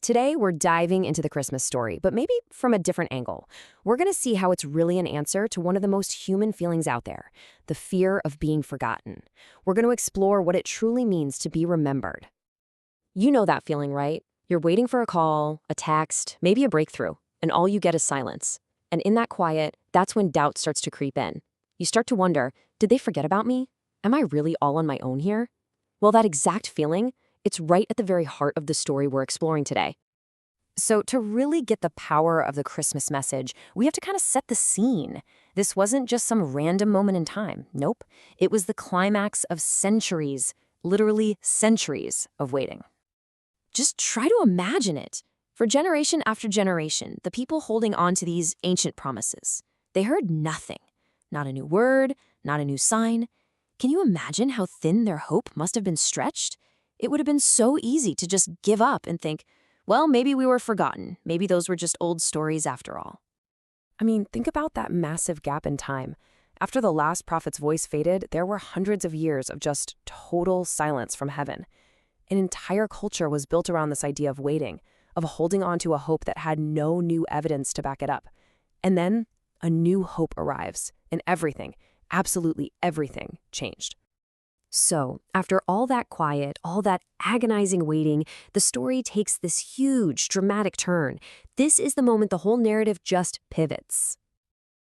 Today, we're diving into the Christmas story, but maybe from a different angle. We're going to see how it's really an answer to one of the most human feelings out there, the fear of being forgotten. We're going to explore what it truly means to be remembered. You know that feeling, right? You're waiting for a call, a text, maybe a breakthrough, and all you get is silence. And in that quiet, that's when doubt starts to creep in. You start to wonder, did they forget about me? Am I really all on my own here? Well, that exact feeling, it's right at the very heart of the story we're exploring today. So to really get the power of the Christmas message, we have to kind of set the scene. This wasn't just some random moment in time. Nope. It was the climax of centuries, literally centuries of waiting. Just try to imagine it. For generation after generation, the people holding on to these ancient promises, they heard nothing. Not a new word, not a new sign. Can you imagine how thin their hope must have been stretched? It would have been so easy to just give up and think, well, maybe we were forgotten. Maybe those were just old stories after all. I mean, think about that massive gap in time. After the last prophet's voice faded, there were hundreds of years of just total silence from heaven. An entire culture was built around this idea of waiting, of holding on to a hope that had no new evidence to back it up. And then a new hope arrives, and everything, absolutely everything, changed. So, after all that quiet, all that agonizing waiting, the story takes this huge, dramatic turn. This is the moment the whole narrative just pivots.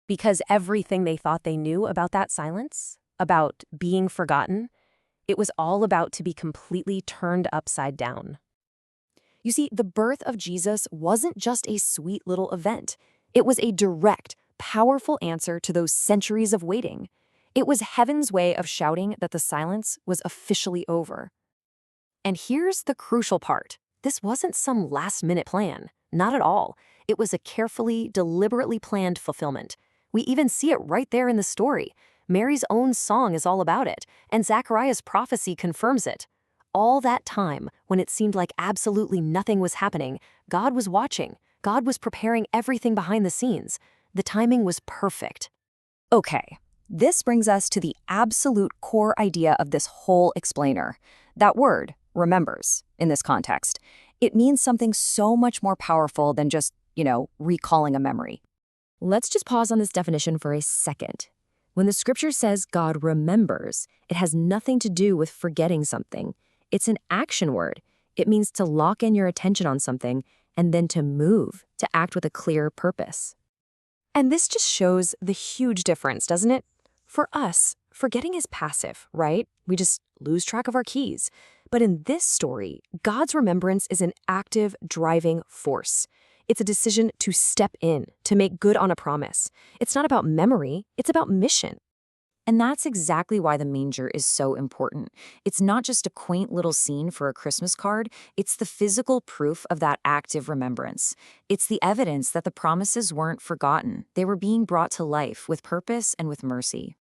Because everything they thought they knew about that silence, about being forgotten, it was all about to be completely turned upside down. You see, the birth of Jesus wasn't just a sweet little event. It was a direct, powerful answer to those centuries of waiting. It was heaven's way of shouting that the silence was officially over. And here's the crucial part. This wasn't some last-minute plan. Not at all. It was a carefully, deliberately planned fulfillment. We even see it right there in the story. Mary's own song is all about it, and Zechariah's prophecy confirms it. All that time, when it seemed like absolutely nothing was happening, God was watching. God was preparing everything behind the scenes. The timing was perfect. Okay. This brings us to the absolute core idea of this whole explainer. That word, remembers, in this context. It means something so much more powerful than just, recalling a memory. Let's just pause on this definition for a second. When the scripture says God remembers, it has nothing to do with forgetting something. It's an action word. It means to lock in your attention on something and then to move, to act with a clear purpose. And this just shows the huge difference, doesn't it? For us, forgetting is passive, right? We just lose track of our keys. But in this story, God's remembrance is an active, driving force. It's a decision to step in, to make good on a promise. It's not about memory, it's about mission. And that's exactly why the manger is so important. It's not just a quaint little scene for a Christmas card, it's the physical proof of that active remembrance. It's the evidence that the promises weren't forgotten. They were being brought to life with purpose and with mercy.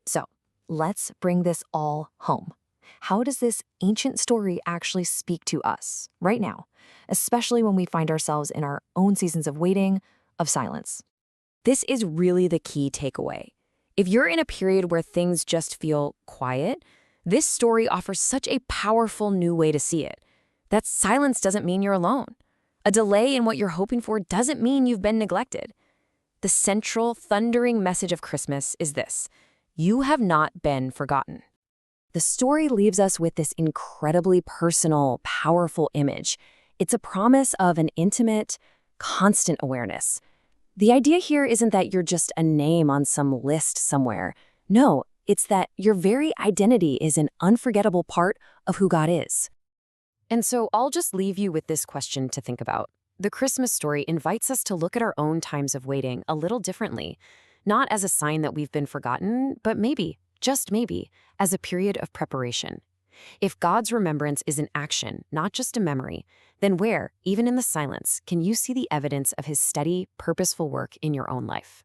So, let's bring this all home. How does this ancient story actually speak to us right now, especially when we find ourselves in our own seasons of waiting, of silence? This is really the key takeaway. If you're in a period where things just feel quiet, this story offers such a powerful new way to see it. That silence doesn't mean you're alone. A delay in what you're hoping for doesn't mean you've been neglected. The central, thundering message of Christmas is this: you have not been forgotten. The story leaves us with this incredibly personal, powerful image. It's a promise of an intimate, constant awareness. The idea here isn't that you're just a name on some list somewhere. No, it's that your very identity is an unforgettable part of who God is. And so I'll just leave you with this question to think about. The Christmas story invites us to look at our own times of waiting a little differently, not as a sign that we've been forgotten, but maybe, just maybe, as a period of preparation. If God's remembrance is an action, not just a memory, then where, even in the silence, can you see the evidence of his steady, purposeful work in your own life?